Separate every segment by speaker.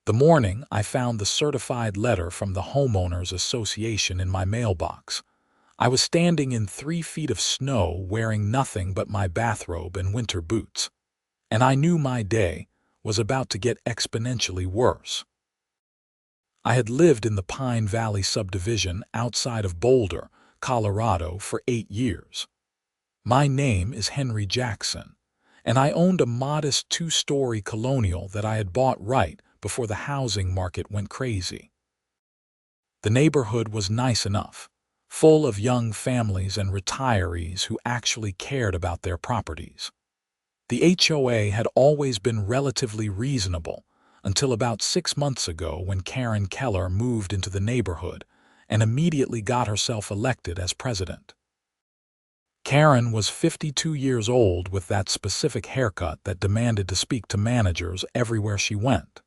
Speaker 1: The morning I found the certified letter from the Homeowners Association in my mailbox. I was standing in 3 feet of snow wearing nothing but my bathrobe and winter boots. And I knew my day was about to get exponentially worse. I had lived in the Pine Valley subdivision outside of Boulder, Colorado for 8 years. My name is Henry Jackson, and I owned a modest 2-story colonial that I had bought right before the housing market went crazy. The neighborhood was nice enough, full of young families and retirees who actually cared about their properties. The HOA had always been relatively reasonable until about 6 months ago when Karren Keller moved into the neighborhood and immediately got herself elected as president. Karren was 52 years old with that specific haircut that demanded to speak to managers everywhere she went.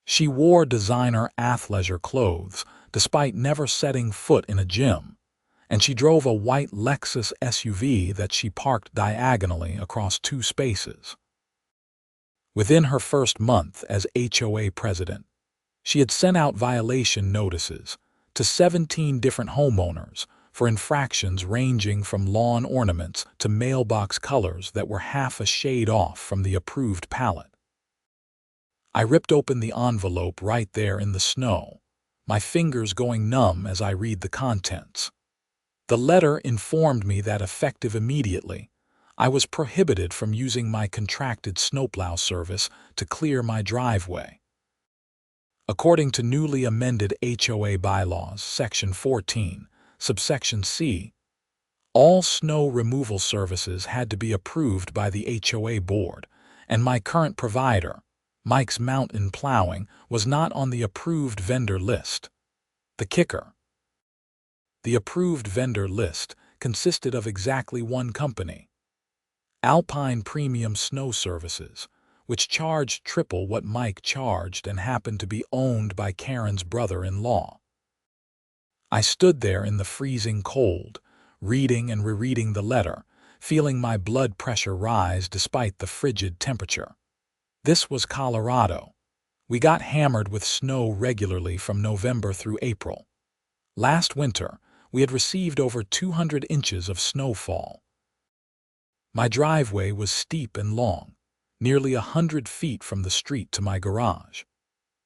Speaker 1: She wore designer athleisure clothes despite never setting foot in a gym, and she drove a white Lexus SUV that she parked diagonally across 2 spaces. Within her first month as HOA president, she had sent out violation notices to 17 different homeowners for infractions ranging from lawn ornaments to mailbox colors that were half a shade off from the approved palette. I ripped open the envelope right there in the snow, my fingers going numb as I read the contents. The letter informed me that effective immediately, I was prohibited from using my contracted snowplow service to clear my driveway. According to newly amended HOA bylaws, Section 14, subsection C, all snow removal services had to be approved by the HOA board, and my current provider, Mike's Mountain Plowing, was not on the approved vendor list. The kicker: the approved vendor list consisted of exactly one company, Alpine Premium Snow Services, which charged triple what Mike charged and happened to be owned by Karren's brother-in-law. I stood there in the freezing cold, reading and rereading the letter, feeling my blood pressure rise despite the frigid temperature. This was Colorado. We got hammered with snow regularly from November through April. Last winter, we had received over 200 inches of snowfall. My driveway was steep and long, nearly 100 feet from the street to my garage.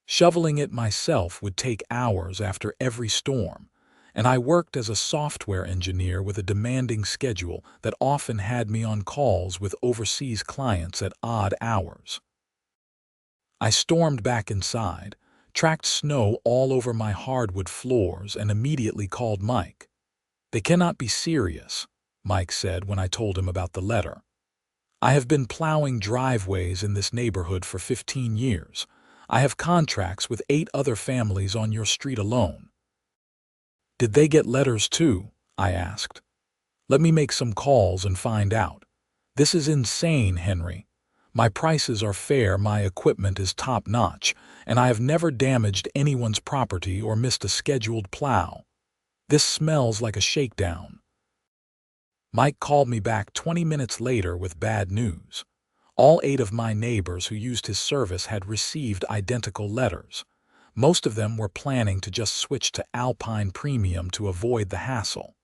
Speaker 1: Shoveling it myself would take hours after every storm, and I worked as a software engineer with a demanding schedule that often had me on calls with overseas clients at odd hours. I stormed back inside, tracked snow all over my hardwood floors, and immediately called Mike. "They cannot be serious," Mike said when I told him about the letter. "I have been plowing driveways in this neighborhood for 15 years. I have contracts with 8 other families on your street alone." "Did they get letters too?" I asked. "Let me make some calls and find out. This is insane, Henry. My prices are fair, my equipment is top-notch, and I have never damaged anyone's property or missed a scheduled plow. This smells like a shakedown." Mike called me back 20 minutes later with bad news. All 8 of my neighbors who used his service had received identical letters. Most of them were planning to just switch to Alpine Premium to avoid the hassle.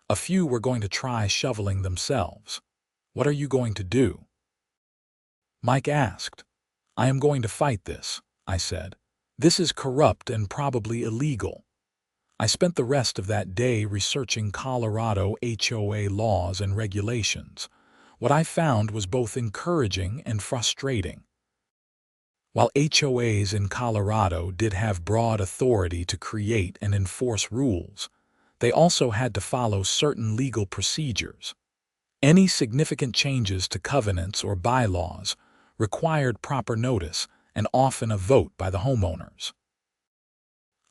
Speaker 1: A few were going to try shoveling themselves. "What are you going to do?" Mike asked. "I am going to fight this," I said. "This is corrupt and probably illegal." I spent the rest of that day researching Colorado HOA laws and regulations. What I found was both encouraging and frustrating. While HOAs in Colorado did have broad authority to create and enforce rules, they also had to follow certain legal procedures. Any significant changes to covenants or bylaws required proper notice and often a vote by the homeowners.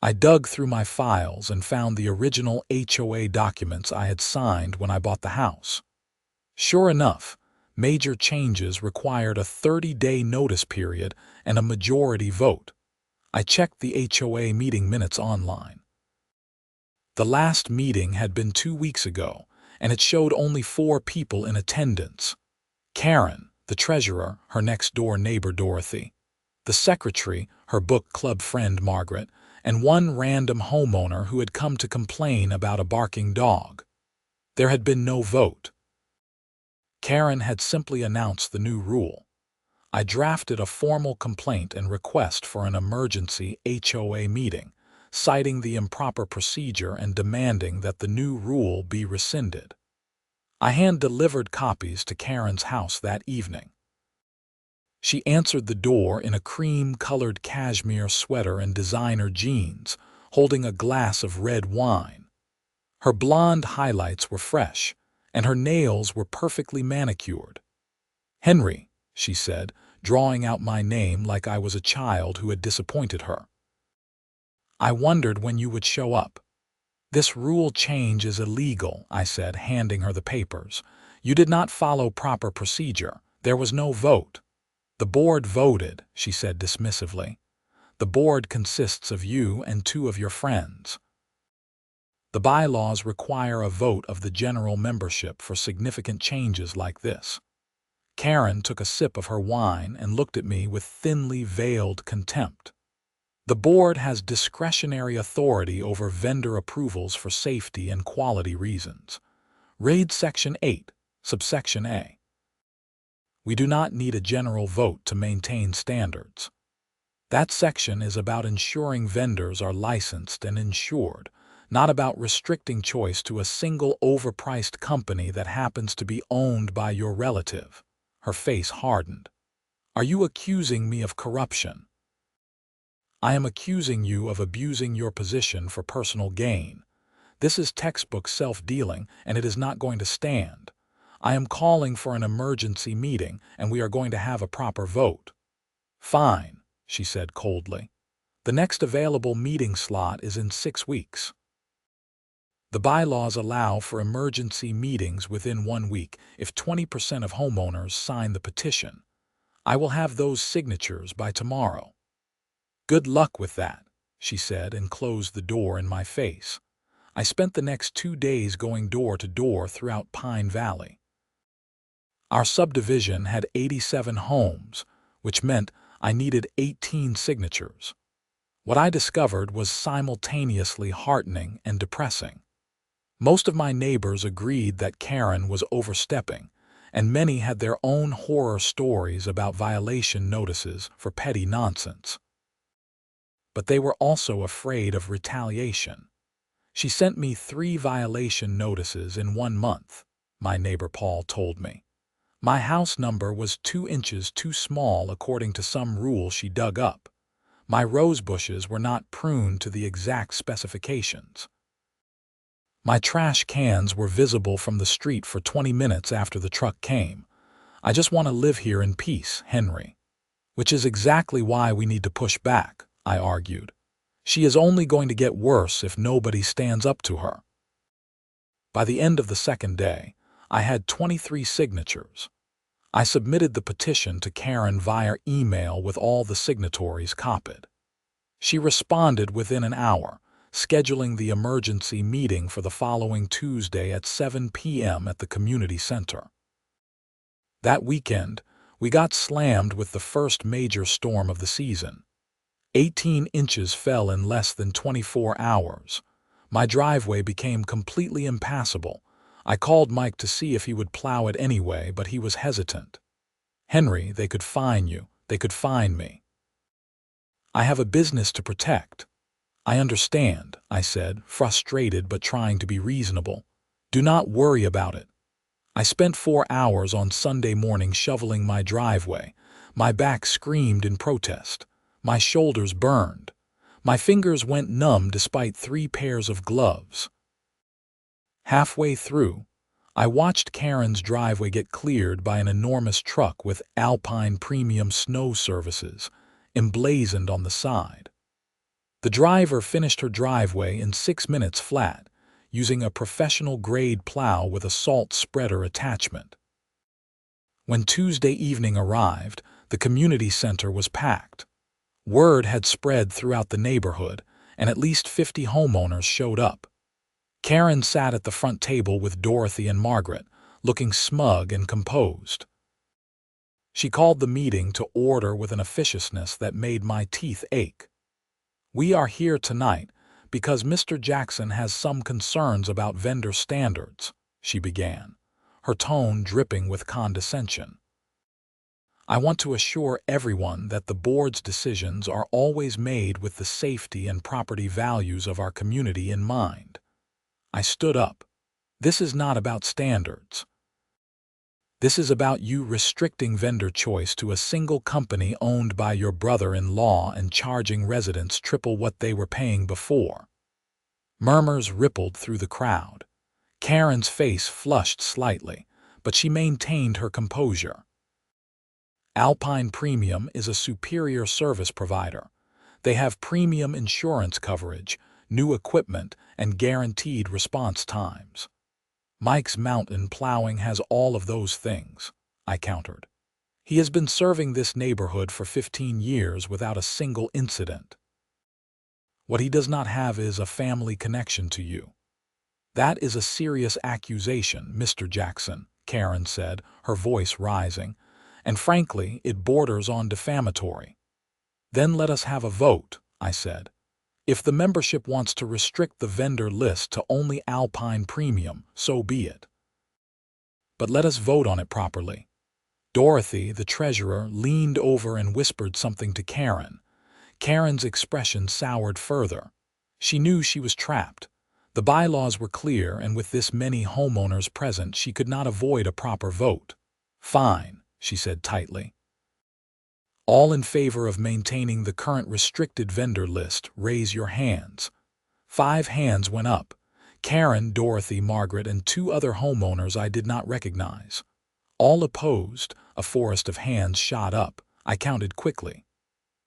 Speaker 1: I dug through my files and found the original HOA documents I had signed when I bought the house. Sure enough, major changes required a 30-day notice period and a majority vote. I checked the HOA meeting minutes online. The last meeting had been 2 weeks ago, and it showed only 4 people in attendance. Karren, the treasurer, her next-door neighbor Dorothy, the secretary, her book club friend Margaret, and one random homeowner who had come to complain about a barking dog. There had been no vote. Karren had simply announced the new rule. I drafted a formal complaint and request for an emergency HOA meeting, citing the improper procedure and demanding that the new rule be rescinded. I hand-delivered copies to Karren's house that evening. She answered the door in a cream-colored cashmere sweater and designer jeans, holding a glass of red wine. Her blonde highlights were fresh, and her nails were perfectly manicured. "Henry," she said, drawing out my name like I was a child who had disappointed her. "I wondered when you would show up." "This rule change is illegal," I said, handing her the papers. "You did not follow proper procedure. There was no vote." "The board voted," she said dismissively. "The board consists of you and 2 of your friends. The bylaws require a vote of the general membership for significant changes like this." Karren took a sip of her wine and looked at me with thinly veiled contempt. "The board has discretionary authority over vendor approvals for safety and quality reasons. Read Section 8, subsection A. We do not need a general vote to maintain standards. That section is about ensuring vendors are licensed and insured, not about restricting choice to a single overpriced company that happens to be owned by your relative." Her face hardened. "Are you accusing me of corruption?" "I am accusing you of abusing your position for personal gain. This is textbook self-dealing, and it is not going to stand. I am calling for an emergency meeting, and we are going to have a proper vote." "Fine," she said coldly. "The next available meeting slot is in 6 weeks. The bylaws allow for emergency meetings within 1 week if 20% of homeowners sign the petition. I will have those signatures by tomorrow." "Good luck with that," she said and closed the door in my face. I spent the next 2 days going door to door throughout Pine Valley. Our subdivision had 87 homes, which meant I needed 18 signatures. What I discovered was simultaneously heartening and depressing. Most of my neighbors agreed that Karren was overstepping, and many had their own horror stories about violation notices for petty nonsense. But they were also afraid of retaliation. "She sent me 3 violation notices in 1 month, my neighbor Paul told me. My house number was 2 inches too small according to some rule she dug up. My rose bushes were not pruned to the exact specifications. My trash cans were visible from the street for 20 minutes after the truck came. I just want to live here in peace, Henry." "Which is exactly why we need to push back," I argued. "She is only going to get worse if nobody stands up to her." By the end of the second day, I had 23 signatures. I submitted the petition to Karren via email with all the signatories copied. She responded within an hour, scheduling the emergency meeting for the following Tuesday at 7 p.m. at the community center. That weekend, we got slammed with the first major storm of the season. 18 inches fell in less than 24 hours. My driveway became completely impassable. I called Mike to see if he would plow it anyway, but he was hesitant. "Henry, they could fine you. They could fine me." "I have a business to protect." "I understand," I said, frustrated but trying to be reasonable. "Do not worry about it." I spent 4 hours on Sunday morning shoveling my driveway. My back screamed in protest. My shoulders burned. My fingers went numb despite 3 pairs of gloves. Halfway through, I watched Karren's driveway get cleared by an enormous truck with Alpine Premium Snow Services emblazoned on the side. The driver finished her driveway in 6 minutes flat, using a professional-grade plow with a salt spreader attachment. When Tuesday evening arrived, the community center was packed. Word had spread throughout the neighborhood, and at least 50 homeowners showed up. Karren sat at the front table with Dorothy and Margaret, looking smug and composed. She called the meeting to order with an officiousness that made my teeth ache. "We are here tonight because Mr. Jackson has some concerns about vendor standards," she began, her tone dripping with condescension. "I want to assure everyone that the board's decisions are always made with the safety and property values of our community in mind." I stood up. "This is not about standards. This is about you restricting vendor choice to a single company owned by your brother-in-law and charging residents triple what they were paying before." Murmurs rippled through the crowd. Karren's face flushed slightly, but she maintained her composure. "Alpine Premium is a superior service provider. They have premium insurance coverage, new equipment, and guaranteed response times. Mike's Mountain Plowing has all of those things," I countered. "He has been serving this neighborhood for 15 years without a single incident. What he does not have is a family connection to you." "That is a serious accusation, Mr. Jackson," Karren said, her voice rising, "and frankly, it borders on defamatory." "Then let us have a vote," I said. "If the membership wants to restrict the vendor list to only Alpine Premium, so be it. But let us vote on it properly." Dorothy, the treasurer, leaned over and whispered something to Karren. Karren's expression soured further. She knew she was trapped. The bylaws were clear, and with this many homeowners present, she could not avoid a proper vote. "Fine," she said tightly. "All in favor of maintaining the current restricted vendor list, raise your hands." 5 hands went up. Karren, Dorothy, Margaret, and 2 other homeowners I did not recognize. All opposed. A forest of hands shot up. I counted quickly.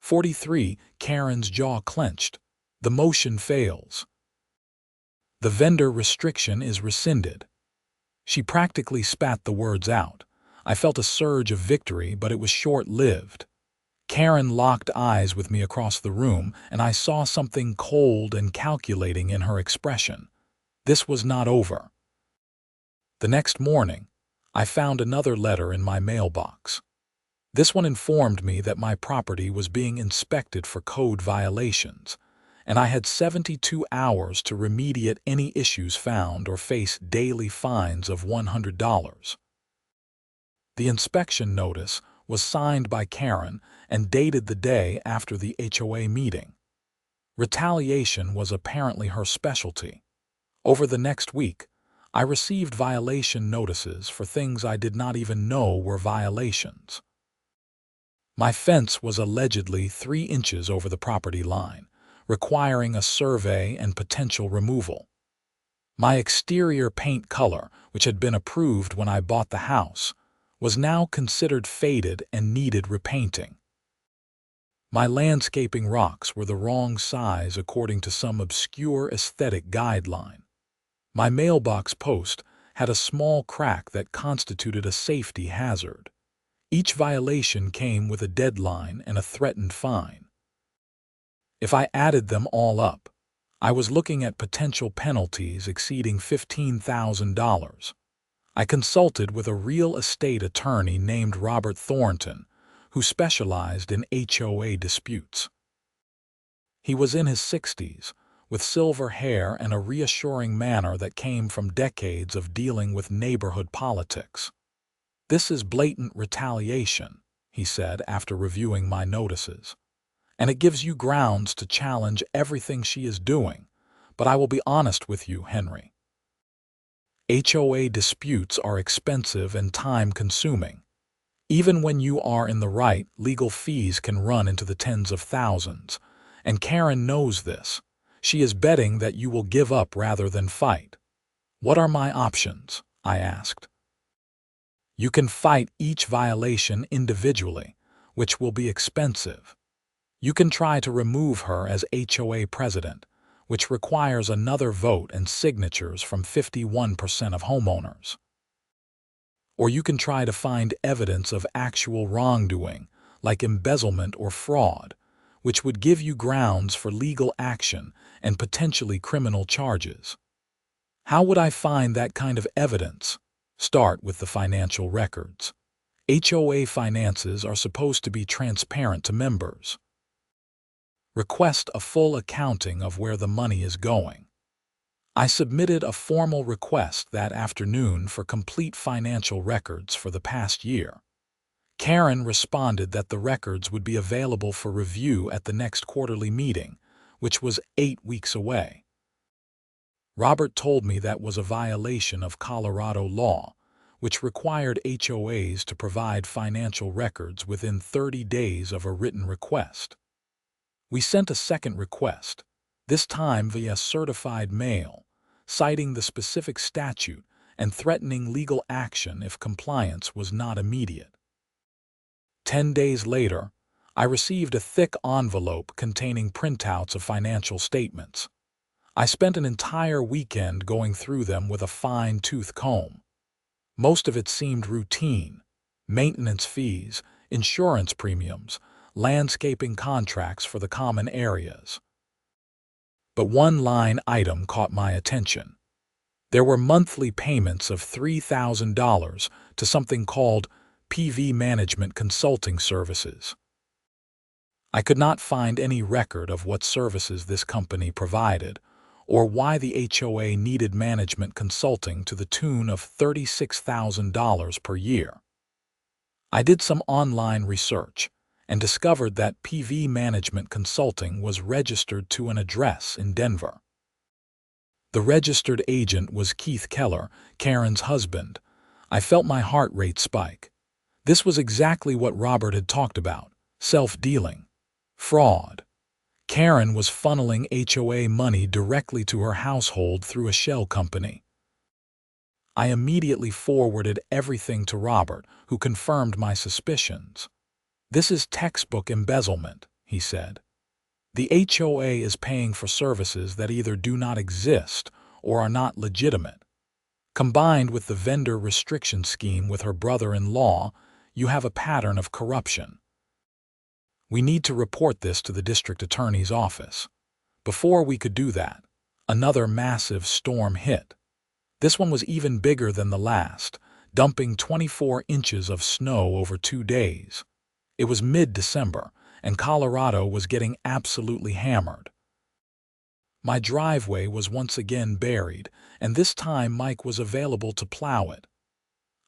Speaker 1: 43. Karren's jaw clenched. "The motion fails. The vendor restriction is rescinded." She practically spat the words out. I felt a surge of victory, but it was short-lived. Karren locked eyes with me across the room, and I saw something cold and calculating in her expression. This was not over. The next morning, I found another letter in my mailbox. This one informed me that my property was being inspected for code violations, and I had 72 hours to remediate any issues found or face daily fines of $100. The inspection notice was signed by Karren and dated the day after the HOA meeting. Retaliation was apparently her specialty. Over the next week, I received violation notices for things I did not even know were violations. My fence was allegedly 3 inches over the property line, requiring a survey and potential removal. My exterior paint color, which had been approved when I bought the house, was now considered faded and needed repainting. My landscaping rocks were the wrong size according to some obscure aesthetic guideline. My mailbox post had a small crack that constituted a safety hazard. Each violation came with a deadline and a threatened fine. If I added them all up, I was looking at potential penalties exceeding $15,000. I consulted with a real estate attorney named Robert Thornton, who specialized in HOA disputes. He was in his 60s, with silver hair and a reassuring manner that came from decades of dealing with neighborhood politics. "This is blatant retaliation," he said after reviewing my notices, "and it gives you grounds to challenge everything she is doing. But I will be honest with you, Henry. HOA disputes are expensive and time-consuming. Even when you are in the right, legal fees can run into the tens of thousands, and Karren knows this. She is betting that you will give up rather than fight." "What are my options?" I asked. "You can fight each violation individually, which will be expensive. You can try to remove her as HOA president, which requires another vote and signatures from 51% of homeowners. Or you can try to find evidence of actual wrongdoing, like embezzlement or fraud, which would give you grounds for legal action and potentially criminal charges." "How would I find that kind of evidence?" "Start with the financial records. HOA finances are supposed to be transparent to members. Request a full accounting of where the money is going. I submitted a formal request that afternoon for complete financial records for the past year. Karren responded that the records would be available for review at the next quarterly meeting, which was 8 weeks away. Robert told me that was a violation of Colorado law, which required HOAs to provide financial records within 30 days of a written request. We sent a second request, this time via certified mail, citing the specific statute and threatening legal action if compliance was not immediate. 10 days later, I received a thick envelope containing printouts of financial statements. I spent an entire weekend going through them with a fine-tooth comb. Most of it seemed routine: maintenance fees, insurance premiums, landscaping contracts for the common areas. But one line item caught my attention. There were monthly payments of $3,000 to something called PV Management Consulting Services. I could not find any record of what services this company provided, or why the HOA needed management consulting to the tune of $36,000 per year. I did some online research and discovered that PV Management Consulting was registered to an address in Denver. The registered agent was Keith Keller, Karren's husband. I felt my heart rate spike. This was exactly what Robert had talked about: self-dealing, fraud. Karren was funneling HOA money directly to her household through a shell company. I immediately forwarded everything to Robert, who confirmed my suspicions. "This is textbook embezzlement," he said. "The HOA is paying for services that either do not exist or are not legitimate. Combined with the vendor restriction scheme with her brother-in-law, you have a pattern of corruption. We need to report this to the district attorney's office." Before we could do that, another massive storm hit. This one was even bigger than the last, dumping 24 inches of snow over 2 days. It was mid-December, and Colorado was getting absolutely hammered. My driveway was once again buried, and this time Mike was available to plow it.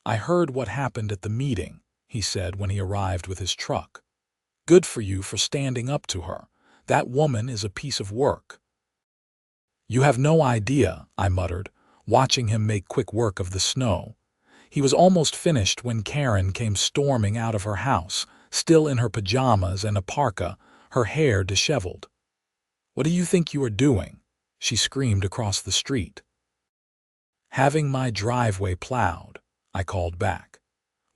Speaker 1: "I heard what happened at the meeting," he said when he arrived with his truck. "Good for you for standing up to her. That woman is a piece of work." "You have no idea," I muttered, watching him make quick work of the snow. He was almost finished when Karren came storming out of her house, still in her pajamas and a parka, her hair disheveled. "What do you think you are doing?" she screamed across the street. "Having my driveway plowed," I called back,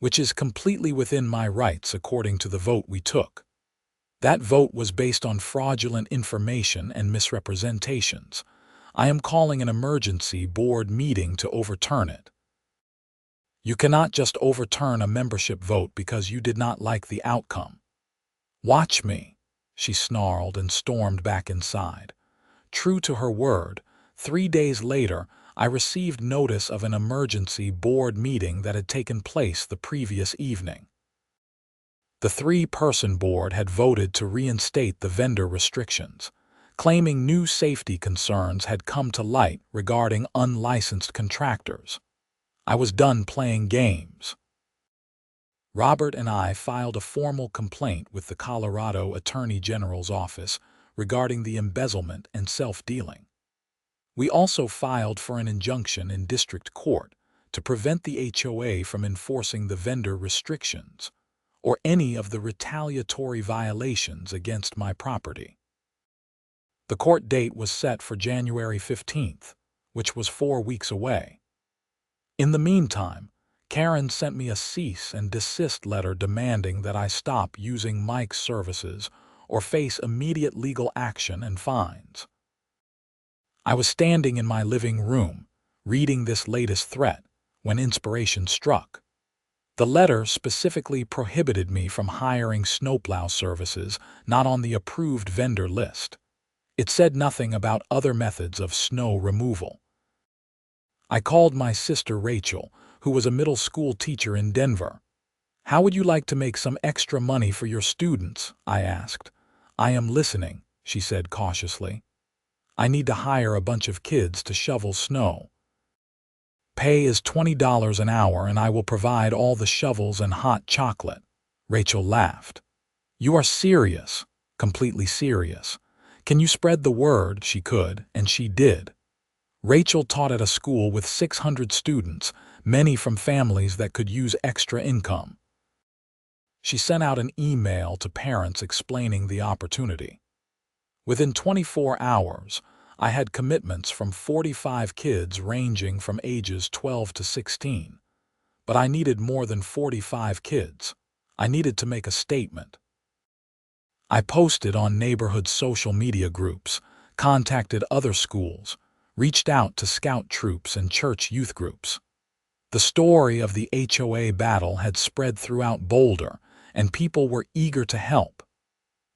Speaker 1: "which is completely within my rights according to the vote we took. That vote was based on fraudulent information and misrepresentations. I am calling an emergency board meeting to overturn it." "You cannot just overturn a membership vote because you did not like the outcome." "Watch me," she snarled and stormed back inside. True to her word, 3 days later, I received notice of an emergency board meeting that had taken place the previous evening. The 3-person board had voted to reinstate the vendor restrictions, claiming new safety concerns had come to light regarding unlicensed contractors. I was done playing games. Robert and I filed a formal complaint with the Colorado Attorney General's office regarding the embezzlement and self-dealing. We also filed for an injunction in district court to prevent the HOA from enforcing the vendor restrictions or any of the retaliatory violations against my property. The court date was set for January 15th, which was 4 weeks away. In the meantime, Karren sent me a cease and desist letter demanding that I stop using Mike's services or face immediate legal action and fines. I was standing in my living room, reading this latest threat, when inspiration struck. The letter specifically prohibited me from hiring snowplow services not on the approved vendor list. It said nothing about other methods of snow removal. I called my sister Rachel, who was a middle school teacher in Denver. "How would you like to make some extra money for your students?" I asked. "I am listening," she said cautiously. "I need to hire a bunch of kids to shovel snow. Pay is $20 an hour and I will provide all the shovels and hot chocolate." Rachel laughed. "You are serious." "Completely serious." "Can you spread the word?" She could, and she did. Rachel taught at a school with 600 students, many from families that could use extra income. She sent out an email to parents explaining the opportunity. Within 24 hours, I had commitments from 45 kids ranging from ages 12 to 16. But I needed more than 45 kids. I needed to make a statement. I posted on neighborhood social media groups, contacted other schools, reached out to scout troops and church youth groups. The story of the HOA battle had spread throughout Boulder, and people were eager to help.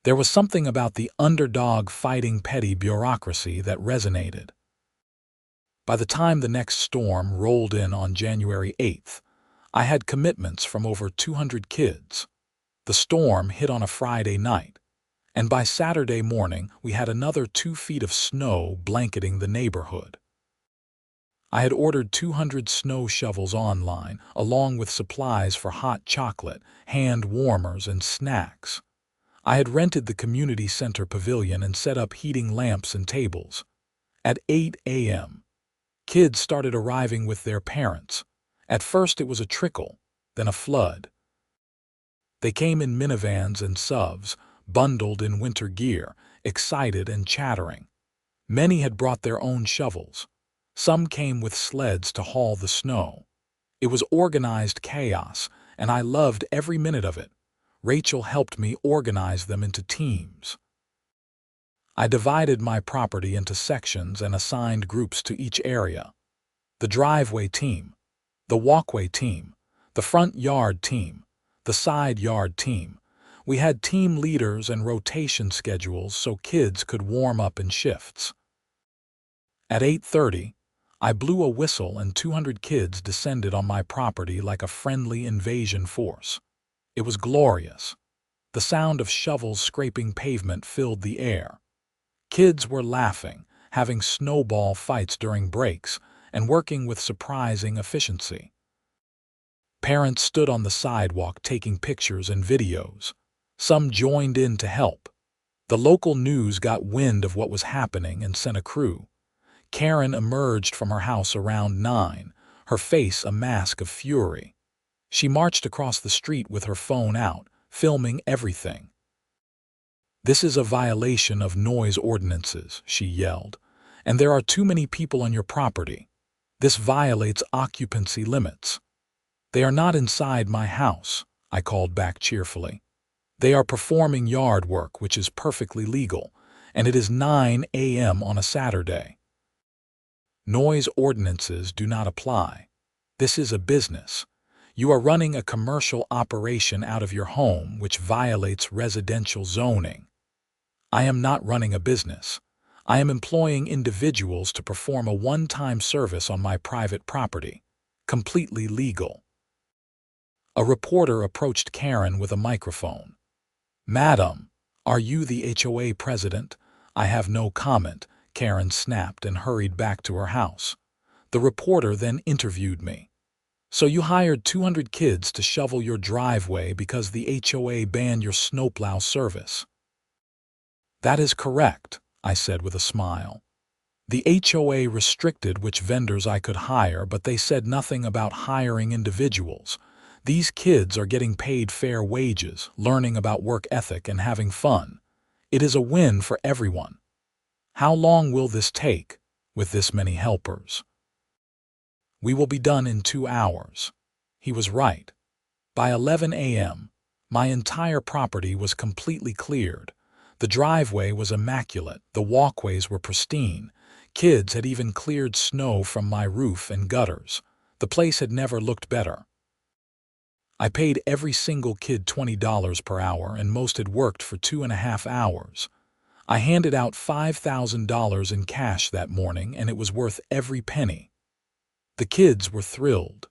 Speaker 1: There was something about the underdog fighting petty bureaucracy that resonated. By the time the next storm rolled in on January 8th, I had commitments from over 200 kids. The storm hit on a Friday night, and by Saturday morning we had another 2 feet of snow blanketing the neighborhood. I had ordered 200 snow shovels online, along with supplies for hot chocolate, hand warmers, and snacks. I had rented the community center pavilion and set up heating lamps and tables. At 8 a.m., kids started arriving with their parents. At first it was a trickle, then a flood. They came in minivans and SUVs, bundled in winter gear, excited and chattering. Many had brought their own shovels. Some came with sleds to haul the snow. It was organized chaos, and I loved every minute of it. Rachel helped me organize them into teams. I divided my property into sections and assigned groups to each area. The driveway team, the walkway team, the front yard team, the side yard team. We had team leaders and rotation schedules so kids could warm up in shifts. At 8:30, I blew a whistle and 200 kids descended on my property like a friendly invasion force. It was glorious. The sound of shovels scraping pavement filled the air. Kids were laughing, having snowball fights during breaks, and working with surprising efficiency. Parents stood on the sidewalk taking pictures and videos. Some joined in to help. The local news got wind of what was happening and sent a crew. Karren emerged from her house around 9, her face a mask of fury. She marched across the street with her phone out, filming everything. "This is a violation of noise ordinances," she yelled, "and there are too many people on your property. This violates occupancy limits." "They are not inside my house," I called back cheerfully. "They are performing yard work, which is perfectly legal, and it is 9 a.m. on a Saturday. Noise ordinances do not apply. This is a business. You are running a commercial operation out of your home which violates residential zoning." "I am not running a business. I am employing individuals to perform a one-time service on my private property. Completely legal." A reporter approached Karren with a microphone. "Madam, are you the HOA president?" "I have no comment," Karren snapped and hurried back to her house. The reporter then interviewed me. "So you hired 200 kids to shovel your driveway because the HOA banned your snowplow service?" "That is correct," I said with a smile. "The HOA restricted which vendors I could hire, but they said nothing about hiring individuals. These kids are getting paid fair wages, learning about work ethic and having fun. It is a win for everyone." "How long will this take, with this many helpers?" "We will be done in 2 hours." He was right. By 11 a.m., my entire property was completely cleared. The driveway was immaculate, the walkways were pristine. Kids had even cleared snow from my roof and gutters. The place had never looked better. I paid every single kid $20 per hour, and most had worked for 2.5 hours. I handed out $5,000 in cash that morning, and it was worth every penny. The kids were thrilled.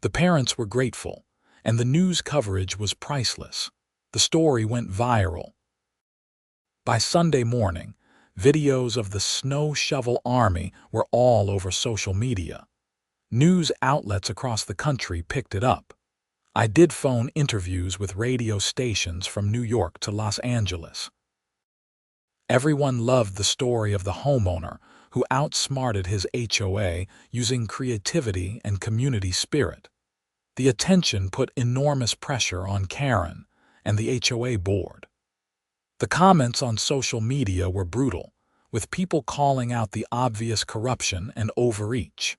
Speaker 1: The parents were grateful, and the news coverage was priceless. The story went viral. By Sunday morning, videos of the snow shovel army were all over social media. News outlets across the country picked it up. I did phone interviews with radio stations from New York to Los Angeles. Everyone loved the story of the homeowner who outsmarted his HOA using creativity and community spirit. The attention put enormous pressure on Karren and the HOA board. The comments on social media were brutal, with people calling out the obvious corruption and overreach.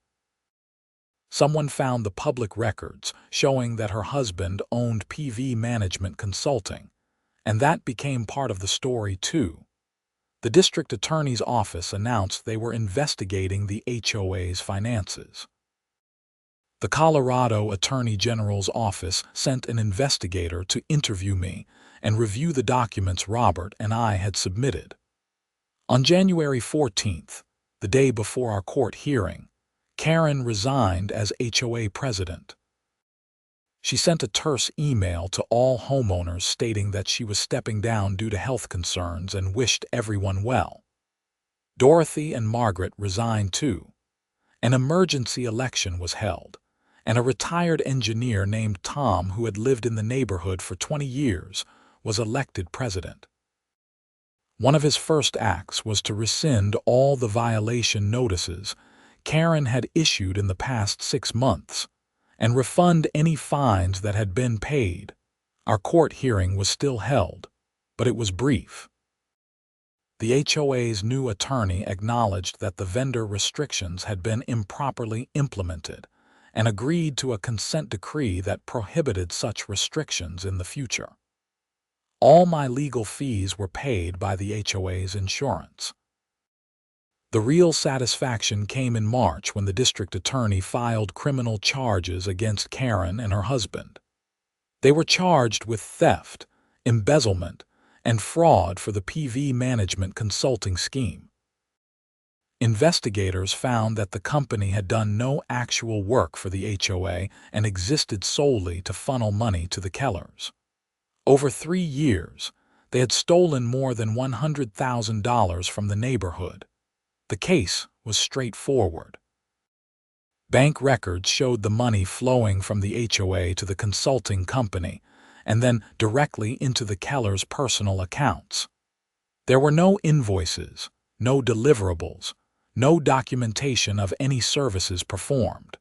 Speaker 1: Someone found the public records showing that her husband owned PV Management Consulting, and that became part of the story too. The district attorney's office announced they were investigating the HOA's finances. The Colorado Attorney General's office sent an investigator to interview me and review the documents Robert and I had submitted. On January 14th, the day before our court hearing, Karren resigned as HOA president. She sent a terse email to all homeowners stating that she was stepping down due to health concerns and wished everyone well. Dorothy and Margaret resigned too. An emergency election was held, and a retired engineer named Tom, who had lived in the neighborhood for 20 years, was elected president. One of his first acts was to rescind all the violation notices Karren had issued in the past 6 months and refund any fines that had been paid. Our court hearing was still held, but it was brief. The HOA's new attorney acknowledged that the vendor restrictions had been improperly implemented and agreed to a consent decree that prohibited such restrictions in the future. All my legal fees were paid by the HOA's insurance. The real satisfaction came in March when the district attorney filed criminal charges against Karren and her husband. They were charged with theft, embezzlement, and fraud for the PV Management Consulting scheme. Investigators found that the company had done no actual work for the HOA and existed solely to funnel money to the Kellers. Over 3 years, they had stolen more than $100,000 from the neighborhood. The case was straightforward. Bank records showed the money flowing from the HOA to the consulting company and then directly into the Kellers' personal accounts. There were no invoices, no deliverables, no documentation of any services performed.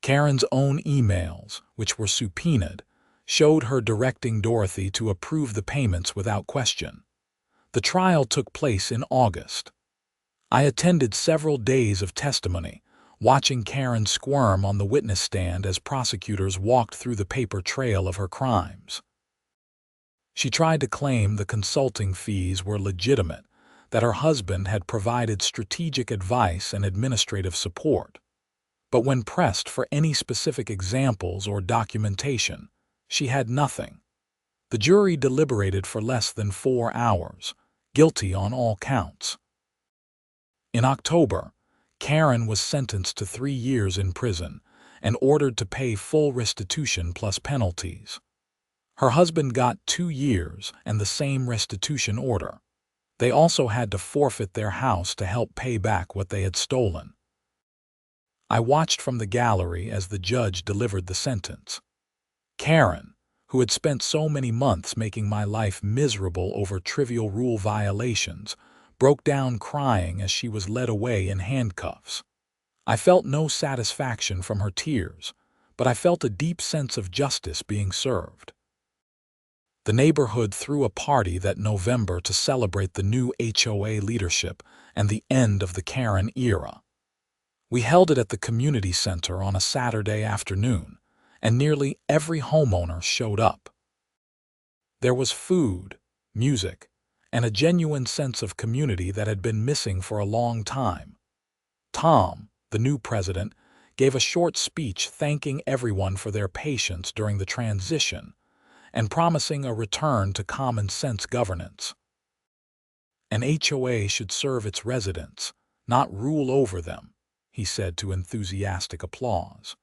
Speaker 1: Karren's own emails, which were subpoenaed, showed her directing Dorothy to approve the payments without question. The trial took place in August. I attended several days of testimony, watching Karren squirm on the witness stand as prosecutors walked through the paper trail of her crimes. She tried to claim the consulting fees were legitimate, that her husband had provided strategic advice and administrative support. But when pressed for any specific examples or documentation, she had nothing. The jury deliberated for less than 4 hours, guilty on all counts. In October, Karren was sentenced to 3 years in prison and ordered to pay full restitution plus penalties. Her husband got 2 years and the same restitution order. They also had to forfeit their house to help pay back what they had stolen. I watched from the gallery as the judge delivered the sentence. Karren, who had spent so many months making my life miserable over trivial rule violations, broke down crying as she was led away in handcuffs. I felt no satisfaction from her tears, but I felt a deep sense of justice being served. The neighborhood threw a party that November to celebrate the new HOA leadership and the end of the Karren era. We held it at the community center on a Saturday afternoon, and nearly every homeowner showed up. There was food, music, and a genuine sense of community that had been missing for a long time. Tom, the new president, gave a short speech thanking everyone for their patience during the transition and promising a return to common-sense governance. An HOA should serve its residents, not rule over them, he said to enthusiastic applause.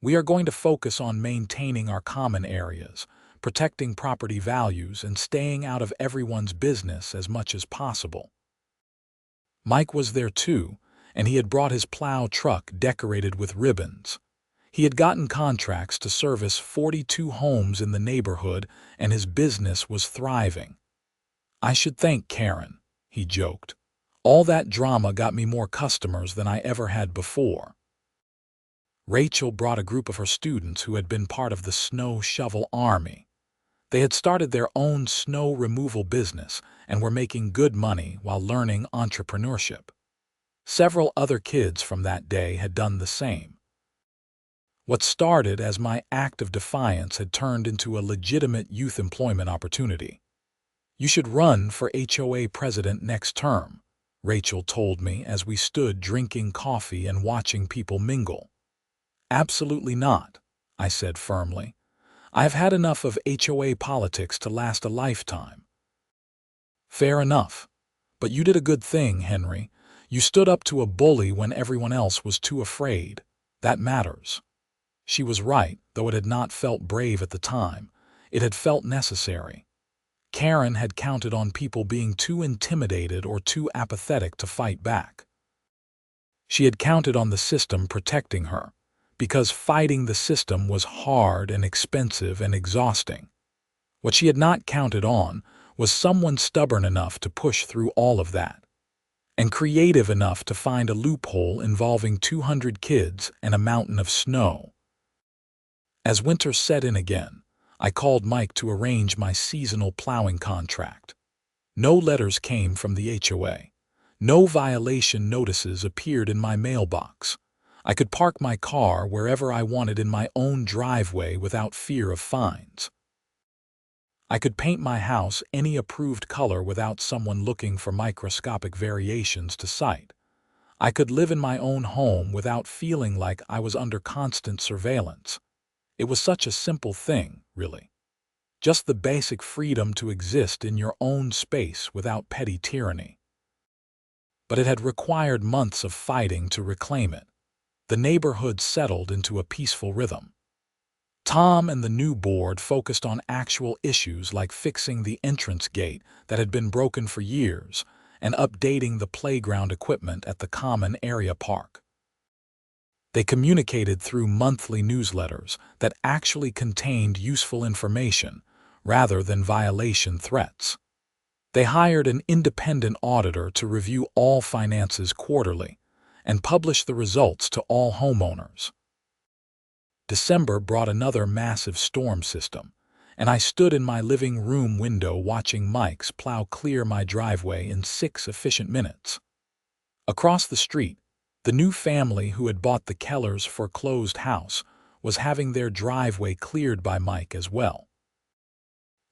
Speaker 1: We are going to focus on maintaining our common areas, protecting property values, and staying out of everyone's business as much as possible. Mike was there too, and he had brought his plow truck decorated with ribbons. He had gotten contracts to service 42 homes in the neighborhood, and his business was thriving. "I should thank Karren," he joked. "All that drama got me more customers than I ever had before." Rachel brought a group of her students who had been part of the snow shovel army. They had started their own snow removal business and were making good money while learning entrepreneurship. Several other kids from that day had done the same. What started as my act of defiance had turned into a legitimate youth employment opportunity. "You should run for HOA president next term," Rachel told me as we stood drinking coffee and watching people mingle. "Absolutely not," I said firmly. "I have had enough of HOA politics to last a lifetime." "Fair enough. But you did a good thing, Henry. You stood up to a bully when everyone else was too afraid. That matters." She was right, though it had not felt brave at the time. It had felt necessary. Karren had counted on people being too intimidated or too apathetic to fight back. She had counted on the system protecting her, because fighting the system was hard and expensive and exhausting. What she had not counted on was someone stubborn enough to push through all of that, and creative enough to find a loophole involving 200 kids and a mountain of snow. As winter set in again, I called Mike to arrange my seasonal plowing contract. No letters came from the HOA. No violation notices appeared in my mailbox. I could park my car wherever I wanted in my own driveway without fear of fines. I could paint my house any approved color without someone looking for microscopic variations to cite. I could live in my own home without feeling like I was under constant surveillance. It was such a simple thing, really. Just the basic freedom to exist in your own space without petty tyranny. But it had required months of fighting to reclaim it. The neighborhood settled into a peaceful rhythm. Tom and the new board focused on actual issues like fixing the entrance gate that had been broken for years and updating the playground equipment at the common area park. They communicated through monthly newsletters that actually contained useful information rather than violation threats. They hired an independent auditor to review all finances quarterly and publish the results to all homeowners. December brought another massive storm system, and I stood in my living room window watching Mike's plow clear my driveway in 6 efficient minutes. Across the street, the new family who had bought the Keller's foreclosed house was having their driveway cleared by Mike as well.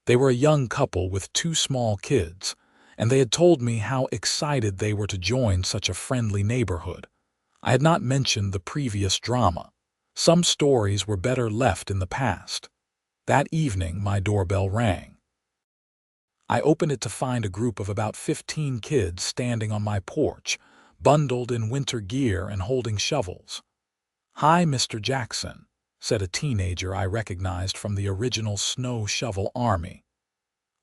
Speaker 1: They were a young couple with 2 small kids, and they had told me how excited they were to join such a friendly neighborhood. I had not mentioned the previous drama. Some stories were better left in the past. That evening, my doorbell rang. I opened it to find a group of about 15 kids standing on my porch, bundled in winter gear and holding shovels. "Hi, Mr. Jackson," said a teenager I recognized from the original snow shovel army.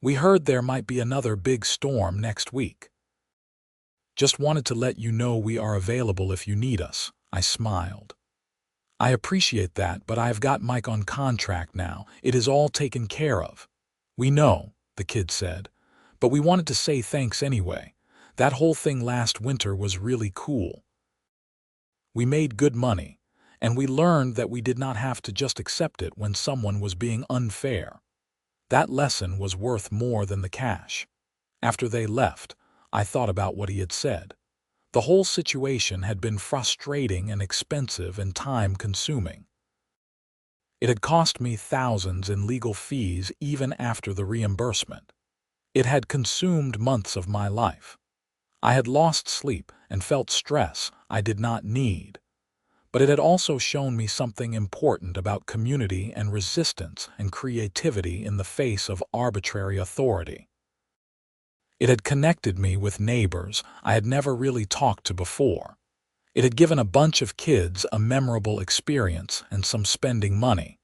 Speaker 1: "We heard there might be another big storm next week. Just wanted to let you know we are available if you need us," I smiled. "I appreciate that, but I've got Mike on contract now. It is all taken care of." "We know," the kid said, "but we wanted to say thanks anyway. That whole thing last winter was really cool. We made good money, and we learned that we did not have to just accept it when someone was being unfair. That lesson was worth more than the cash." After they left, I thought about what he had said. The whole situation had been frustrating and expensive and time-consuming. It had cost me thousands in legal fees even after the reimbursement. It had consumed months of my life. I had lost sleep and felt stress I did not need. But it had also shown me something important about community and resistance and creativity in the face of arbitrary authority. It had connected me with neighbors I had never really talked to before. It had given a bunch of kids a memorable experience and some spending money.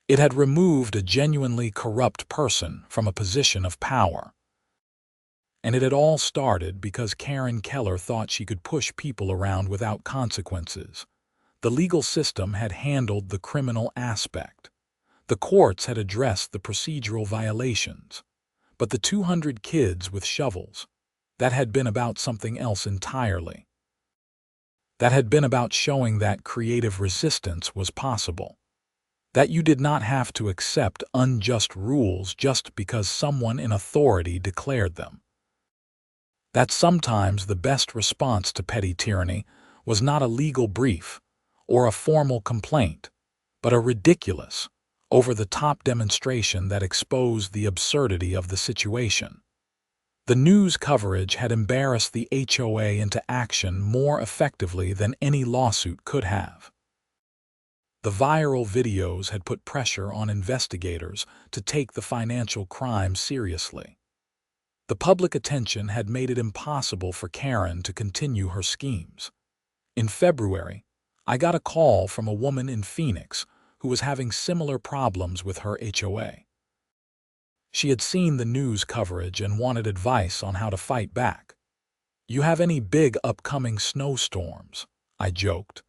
Speaker 1: It had removed a genuinely corrupt person from a position of power. And it had all started because Karren Keller thought she could push people around without consequences. The legal system had handled the criminal aspect. The courts had addressed the procedural violations. But the 200 kids with shovels, that had been about something else entirely. That had been about showing that creative resistance was possible. That you did not have to accept unjust rules just because someone in authority declared them. That sometimes the best response to petty tyranny was not a legal brief or a formal complaint, but a ridiculous, over-the-top demonstration that exposed the absurdity of the situation. The news coverage had embarrassed the HOA into action more effectively than any lawsuit could have. The viral videos had put pressure on investigators to take the financial crime seriously. The public attention had made it impossible for Karren to continue her schemes. In February, I got a call from a woman in Phoenix who was having similar problems with her HOA. She had seen the news coverage and wanted advice on how to fight back. "You have any big upcoming snowstorms?" I joked.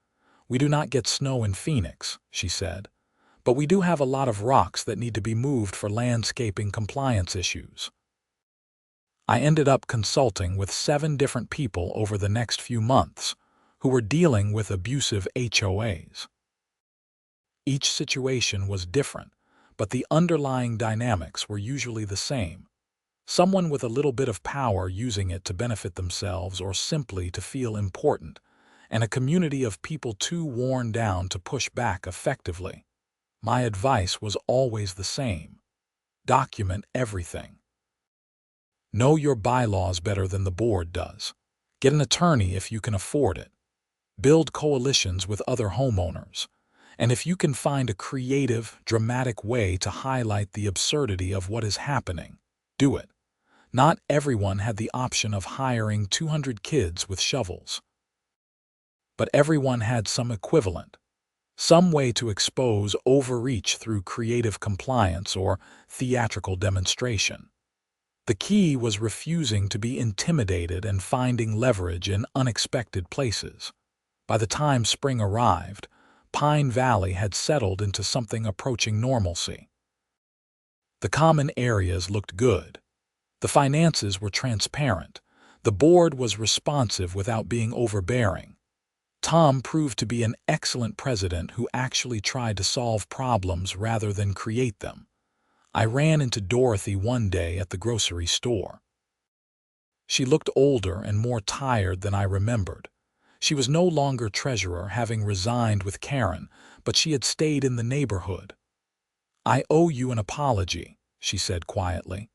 Speaker 1: "We do not get snow in Phoenix," she said, "but we do have a lot of rocks that need to be moved for landscaping compliance issues." I ended up consulting with 7 different people over the next few months who were dealing with abusive HOAs. Each situation was different, but the underlying dynamics were usually the same. Someone with a little bit of power using it to benefit themselves or simply to feel important, and a community of people too worn down to push back effectively. My advice was always the same. Document everything. Know your bylaws better than the board does. Get an attorney if you can afford it. Build coalitions with other homeowners. And if you can find a creative, dramatic way to highlight the absurdity of what is happening, do it. Not everyone had the option of hiring 200 kids with shovels. But everyone had some equivalent, some way to expose overreach through creative compliance or theatrical demonstration. The key was refusing to be intimidated and finding leverage in unexpected places. By the time spring arrived, Pine Valley had settled into something approaching normalcy. The common areas looked good. The finances were transparent. The board was responsive without being overbearing. Tom proved to be an excellent president who actually tried to solve problems rather than create them. I ran into Dorothy one day at the grocery store. She looked older and more tired than I remembered. She was no longer treasurer, having resigned with Karren, but she had stayed in the neighborhood. "I owe you an apology," she said quietly.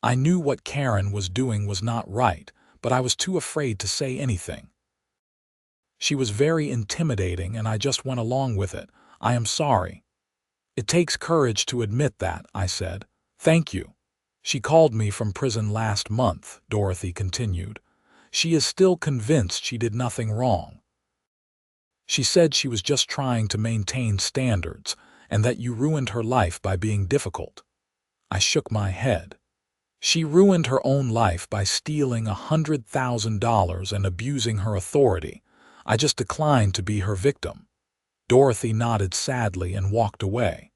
Speaker 1: "I knew what Karren was doing was not right, but I was too afraid to say anything. She was very intimidating and I just went along with it. I am sorry." "It takes courage to admit that," I said. "Thank you." "She called me from prison last month," Dorothy continued. "She is still convinced she did nothing wrong. She said she was just trying to maintain standards and that you ruined her life by being difficult." I shook my head. "She ruined her own life by stealing $100,000 and abusing her authority. I just declined to be her victim." Dorothy nodded sadly and walked away.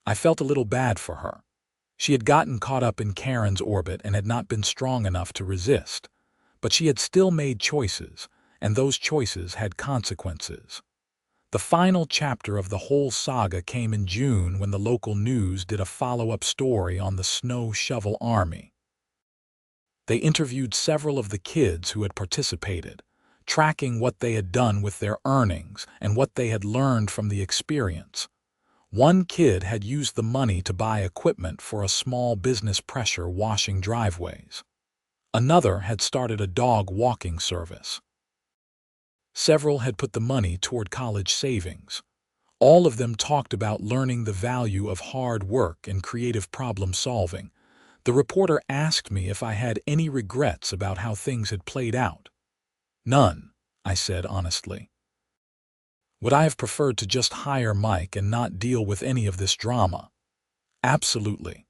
Speaker 1: I felt a little bad for her. She had gotten caught up in Karren's orbit and had not been strong enough to resist. But she had still made choices, and those choices had consequences. The final chapter of the whole saga came in June when the local news did a follow-up story on the snow shovel army. They interviewed several of the kids who had participated, tracking what they had done with their earnings and what they had learned from the experience. One kid had used the money to buy equipment for a small business pressure washing driveways. Another had started a dog walking service. Several had put the money toward college savings. All of them talked about learning the value of hard work and creative problem solving. The reporter asked me if I had any regrets about how things had played out. "None," I said honestly. Would I have preferred to just hire Mike and not deal with any of this drama? Absolutely.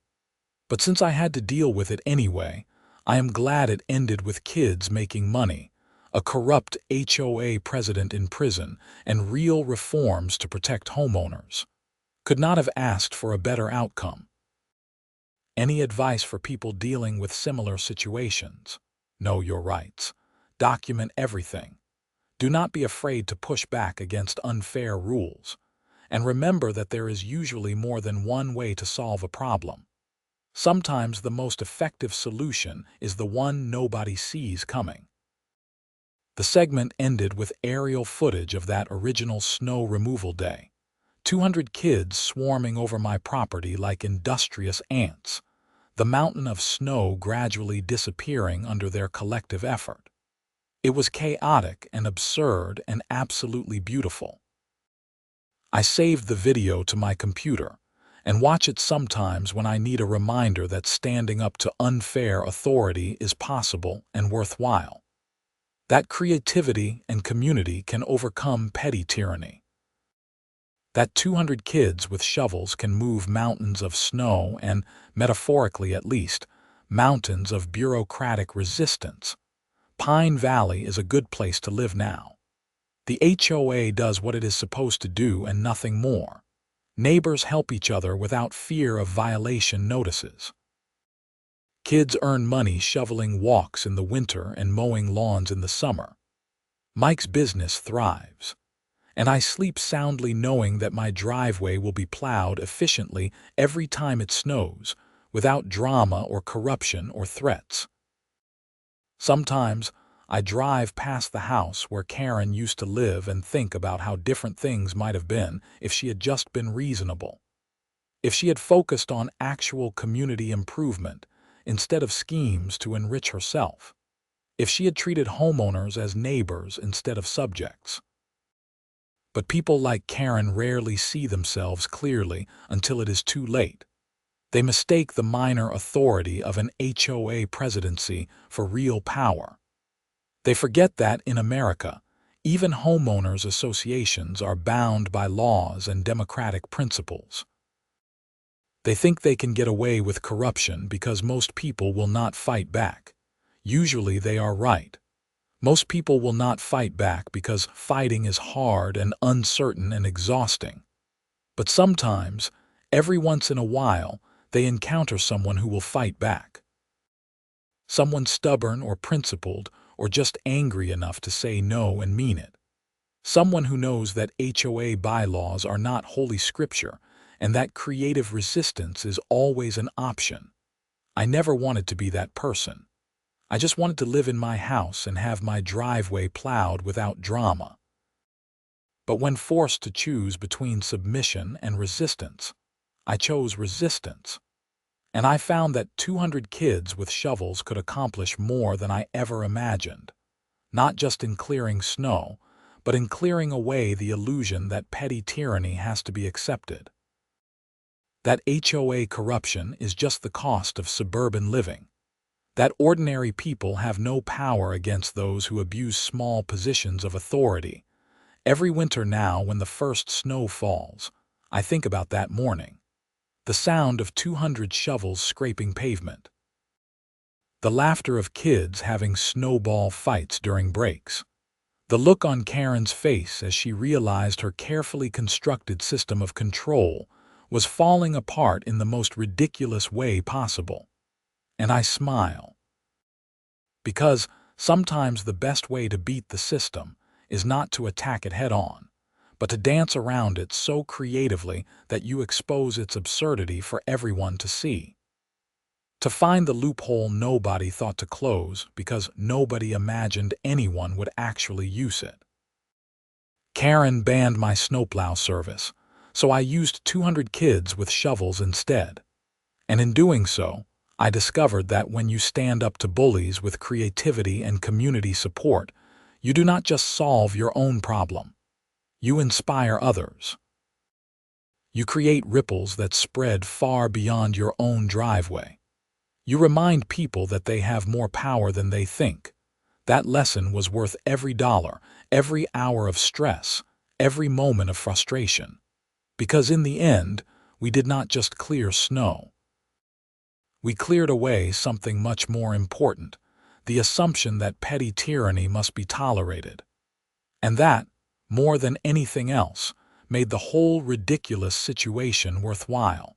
Speaker 1: But since I had to deal with it anyway, I am glad it ended with kids making money, a corrupt HOA president in prison, and real reforms to protect homeowners. Could not have asked for a better outcome. Any advice for people dealing with similar situations? Know your rights. Document everything. Do not be afraid to push back against unfair rules. And remember that there is usually more than one way to solve a problem. Sometimes the most effective solution is the one nobody sees coming. The segment ended with aerial footage of that original snow removal day. 200 kids swarming over my property like industrious ants, the mountain of snow gradually disappearing under their collective effort. It was chaotic and absurd and absolutely beautiful. I saved the video to my computer and watch it sometimes when I need a reminder that standing up to unfair authority is possible and worthwhile. That creativity and community can overcome petty tyranny. That 200 kids with shovels can move mountains of snow and, metaphorically at least, mountains of bureaucratic resistance. Pine Valley is a good place to live now. The HOA does what it is supposed to do and nothing more. Neighbors help each other without fear of violation notices. Kids earn money shoveling walks in the winter and mowing lawns in the summer. Mike's business thrives. And I sleep soundly knowing that my driveway will be plowed efficiently every time it snows, without drama or corruption or threats. Sometimes I drive past the house where Karren used to live and think about how different things might have been if she had just been reasonable. If she had focused on actual community improvement instead of schemes to enrich herself. If she had treated homeowners as neighbors instead of subjects. But people like Karren rarely see themselves clearly until it is too late. They mistake the minor authority of an HOA presidency for real power. They forget that in America, even homeowners associations are bound by laws and democratic principles. They think they can get away with corruption because most people will not fight back. Usually they are right. Most people will not fight back because fighting is hard and uncertain and exhausting. But sometimes, every once in a while, they encounter someone who will fight back. Someone stubborn or principled or just angry enough to say no and mean it. Someone who knows that HOA bylaws are not holy scripture and that creative resistance is always an option. I never wanted to be that person. I just wanted to live in my house and have my driveway plowed without drama. But when forced to choose between submission and resistance, I chose resistance. And I found that 200 kids with shovels could accomplish more than I ever imagined, not just in clearing snow, but in clearing away the illusion that petty tyranny has to be accepted. That HOA corruption is just the cost of suburban living. That ordinary people have no power against those who abuse small positions of authority. Every winter now when the first snow falls, I think about that morning. The sound of 200 shovels scraping pavement. The laughter of kids having snowball fights during breaks. The look on Karren's face as she realized her carefully constructed system of control was falling apart in the most ridiculous way possible. And I smile. Because sometimes the best way to beat the system is not to attack it head-on, but to dance around it so creatively that you expose its absurdity for everyone to see. To find the loophole nobody thought to close because nobody imagined anyone would actually use it. Karren banned my snowplow service, so I used 200 kids with shovels instead. And in doing so, I discovered that when you stand up to bullies with creativity and community support, you do not just solve your own problem. You inspire others. You create ripples that spread far beyond your own driveway. You remind people that they have more power than they think, That lesson was worth every dollar, every hour of stress, every moment of frustration. Because in the end, we did not just clear snow. We cleared away something much more important, the assumption that petty tyranny must be tolerated. And that, more than anything else, made the whole ridiculous situation worthwhile.